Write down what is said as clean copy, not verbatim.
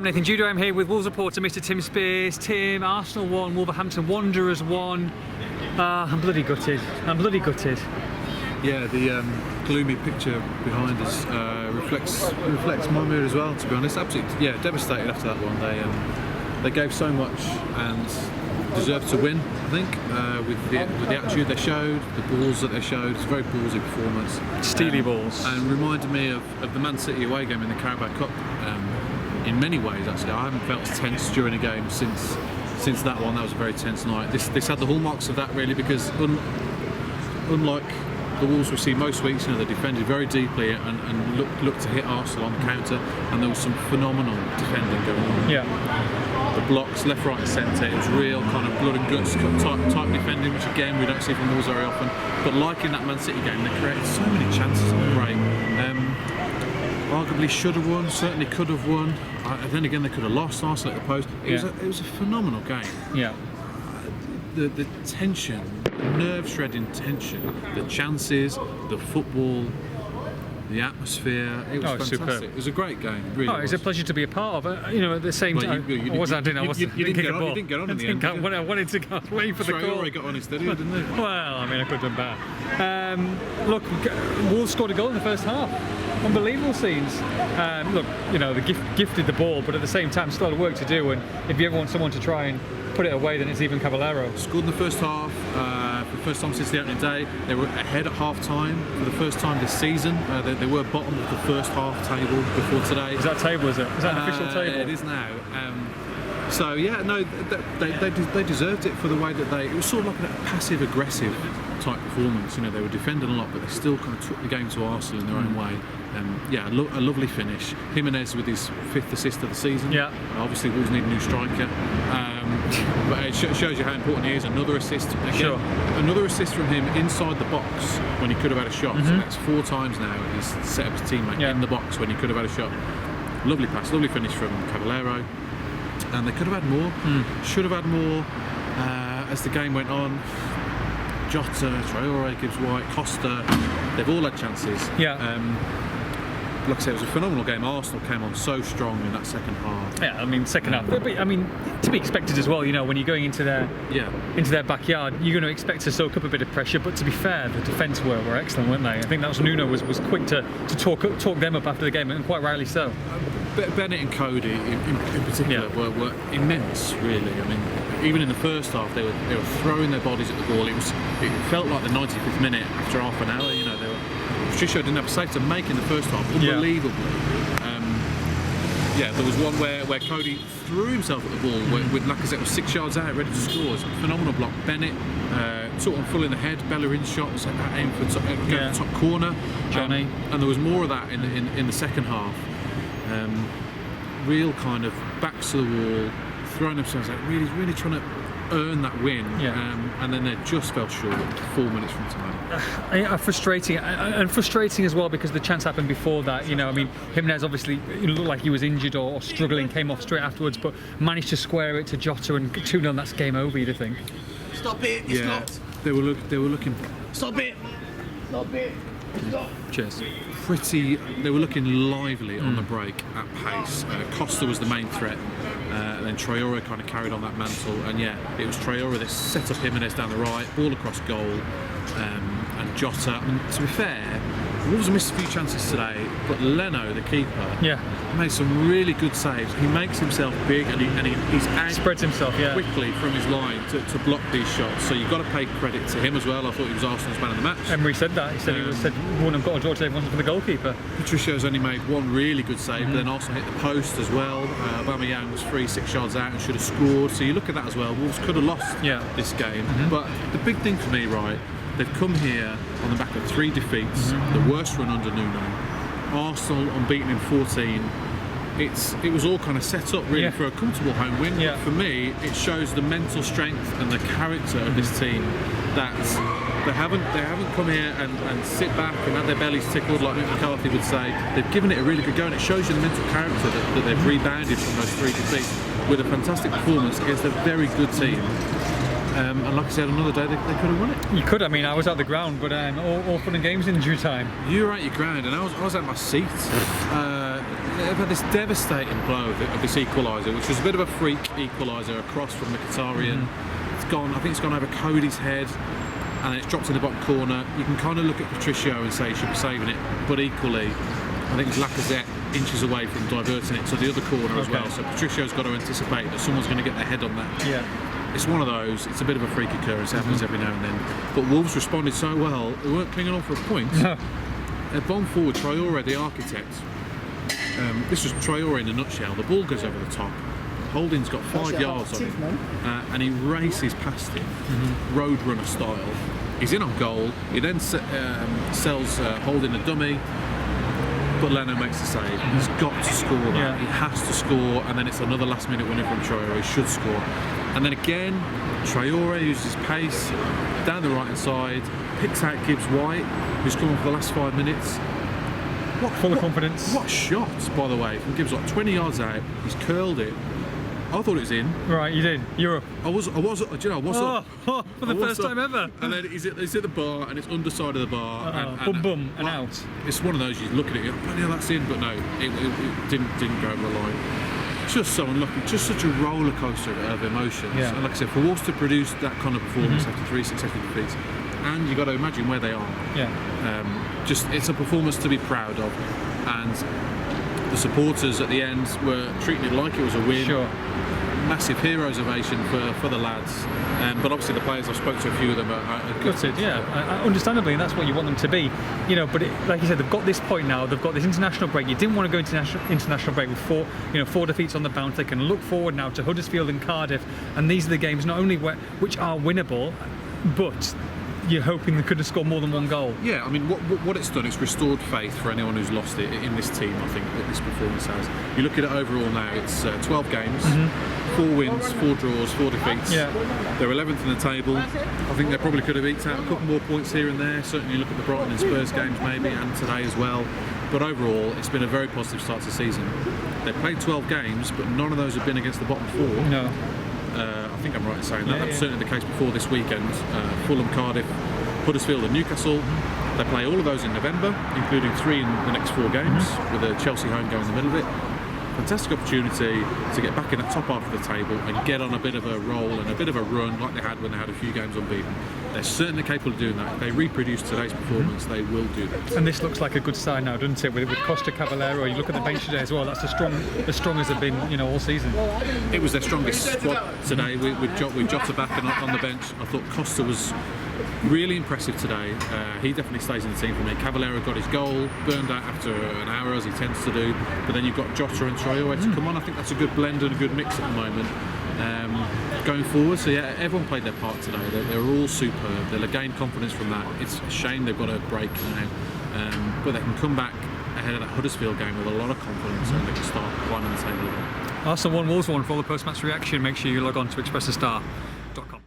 I'm Nathan Judo. I'm here with Wolves reporter Mr. Tim Spiers. Tim, Arsenal won, Wolverhampton Wanderers won. I'm bloody gutted. Yeah, the gloomy picture behind us reflects my mood as well. To be honest, absolutely, devastated after that one. They gave so much and deserved to win. I think with the attitude they showed, the balls that they showed. It's a very ballsy performance. Steely balls. And reminded me of the Man City away game in the Carabao Cup. In many ways, actually, I haven't felt as tense during a game since that one. That was a very tense night. This had the hallmarks of that really, because unlike the Wolves we see most weeks, they defended very deeply and looked to hit Arsenal on the counter, and there was some phenomenal defending going on. Yeah. The blocks, left, right and centre, it was real kind of blood and guts type defending, which again we don't see from Wolves very often. But like in that Man City game, they created so many chances on the break. Arguably should have won, certainly could have won. Then again, they could have lost. Arsenal at the post. It was a phenomenal game. Yeah. The tension, the nerve-shredding tension, the chances, the football, the atmosphere. It was fantastic. Superb. It was a great game. It really it's a pleasure to be a part of it. At the same time, you didn't get on in the end. I wanted to go. I was waiting for the call. Got on instead, didn't they? Well, I mean, I could have done better. Look, Wolves scored a goal in the first half. Unbelievable scenes. They gifted the ball, but at the same time, still had work to do. And if you ever want someone to try and put it away, then it's even Caballero. Scored in the first half. For the first time since the opening day, they were ahead at half time for the first time this season. They were bottom of the first half table before today. Is that table? Is it? Is that an official table? It is now. They deserved it for the way that it was sort of like a passive-aggressive type performance. They were defending a lot, but they still kind of took the game to Arsenal in their own way. A lovely finish. Jimenez with his 5th assist of the season. Yeah. Obviously, Wolves need a new striker. But it shows you how important he is. Another assist. Again, another assist from him inside the box when he could have had a shot. So that's 4 times now he's set up his teammate in the box when he could have had a shot. Lovely pass, lovely finish from Caballero. And they could have had more. Should have had more as the game went on. Jota, Traore, Gibbs White, Costa, they've all had chances. Like I said, it was a phenomenal game. Arsenal came on so strong in that second half. Yeah, I mean, second half. But, to be expected as well. When you're going into their backyard, you're going to expect to soak up a bit of pressure. But to be fair, the defence were excellent, weren't they? I think that was Nuno was quick to talk them up after the game, and quite rightly so. Bennett and Cody in particular were immense, really. Even in the first half, they were throwing their bodies at the ball. It felt like the 95th minute after half an hour. Patricio didn't have a save to make in the first half, unbelievably. There was one where Cody threw himself at the ball with Lacazette was 6 yards out, ready to score. It was a phenomenal block. Bennett took one full in the head. Bellerin's shot was aimed for the top corner. Johnny. And there was more of that in the second half. Real kind of backs to the wall, throwing themselves out, really trying to earn that win, and then they just fell short 4 minutes from time. Frustrating as well, because the chance happened before that. Jimenez obviously looked like he was injured or struggling, came off straight afterwards, but managed to square it to Jota, and 2-0. That's game over. You'd think. Stop it! It's not. They were looking. Stop it! Stop it! Stop. Cheers. They were looking lively on the break at pace. Costa was the main threat. Then Traore kind of carried on that mantle, and it was Traore that set up Jimenez down the right, ball across goal, and Jota. To be fair, Wolves missed a few chances today, but Leno, the keeper, made some really good saves. He makes himself big, and he's out spreads himself quickly from his line to block these shots. So you've got to pay credit to him as well. I thought he was Arsenal's man of the match. Emery said that. He said he wouldn't have got a draw today if it wasn't for the goalkeeper. Patricio's only made one really good save, but then also hit the post as well. Aubameyang was 6 yards out and should have scored. So you look at that as well. Wolves could have lost this game. But the big thing for me, they've come here on the back of 3 defeats, the worst run under Nuno. Arsenal unbeaten in 14. It was all kind of set up really for a comfortable home win. For me, it shows the mental strength and the character of this team, that they haven't come here and sit back and have their bellies tickled like Mick McCarthy would say. They've given it a really good go, and it shows you the mental character that they've rebounded from those 3 defeats with a fantastic performance against a very good team. And like I said, another day they could have won it. You could. I was at the ground, but all fun and games in due time. You were at your ground, and I was at my seat. they've had this devastating blow of this equaliser, which was a bit of a freak equaliser across from Mkhitaryan. It's gone. I think it's gone over Cody's head, and then it's dropped in the bottom corner. You can kind of look at Patricio and say he should be saving it, but equally, I think it's Lacazette inches away from diverting it to the other corner as well. So Patricio's got to anticipate that someone's going to get their head on that. Yeah. It's one of those. It's a bit of a freak occurrence. It happens every now and then. But Wolves responded so well. They weren't clinging on for a point. No. They've gone forward. Traore, the architect. This was Traore in a nutshell. The ball goes over the top. Holding's got 5 yards on him, and he races past him, roadrunner style. He's in on goal. He then sells Holding a dummy, but Leno makes the save. He's got to score that. Yeah. He has to score, and then it's another last-minute winner from Traore. He should score. And then again, Traore uses his pace down the right-hand side, picks out Gibbs White, who's come on for the last 5 minutes. Full of confidence. What shot, by the way, from Gibbs White, 20 yards out. He's curled it. I thought it was in. Right, you did. You're up. I was. Do you know? I was up. For the first time ever. And then he's at the bar, and it's underside of the bar. And out. It's one of those you look at it, you go, bloody hell, that's in, but no, it didn't go over the line. Just so unlucky. Just such a roller coaster of emotions. Yeah. And like I said, for Wolves to produce that kind of performance after 3 successive defeats, and you got to imagine where they are. Yeah. It's a performance to be proud of, and the supporters at the end were treating it like it was a win. Sure. Massive heroes ovation for the lads, but obviously the players, I spoke to a few of them are Gutted, yeah, understandably, and that's what you want them to be, But like you said, they've got this point now. They've got this international break. You didn't want to go into international break with four defeats on the bounce. They can look forward now to Huddersfield and Cardiff, and these are the games not only which are winnable, but you're hoping they could have scored more than one goal. Yeah, I mean, what it's done, it's restored faith for anyone who's lost it in this team. I think that this performance has. You look at it overall now, it's 12 games, 4 wins, 4 draws, 4 defeats. Yeah. They're 11th in the table. I think they probably could have eked out a couple more points here and there. Certainly look at the Brighton and Spurs games maybe, and today as well. But overall, it's been a very positive start to the season. They've played 12 games, but none of those have been against the bottom 4. No. I think I'm right in saying that. That's certainly the case before this weekend. Fulham, Cardiff, Huddersfield and Newcastle. They play all of those in November, including 3 in the next 4 games, with a Chelsea home game in the middle of it. Fantastic opportunity to get back in that top half of the table and get on a bit of a roll and a bit of a run like they had when they had a few games unbeaten. They're certainly capable of doing that. If they reproduce today's performance, they will do that. And this looks like a good sign now, doesn't it? With Costa Cavallero, you look at the bench today as well. That's as strong as they've been, all season. It was their strongest squad today with Jota back and on the bench. I thought Costa was really impressive today. He definitely stays in the team for me. Cavallero got his goal, burned out after an hour as he tends to do, but then you've got Jota and Traore to come on. I think that's a good blend and a good mix at the moment. Going forward, so yeah, everyone played their part today. They're all superb. They'll gain confidence from that. It's a shame they've got a break now, but they can come back ahead of that Huddersfield game with a lot of confidence and they can start climbing the table again. Arsenal 1, Wolves 1. For all the post-match reaction, make sure you log on to expressthestar.com.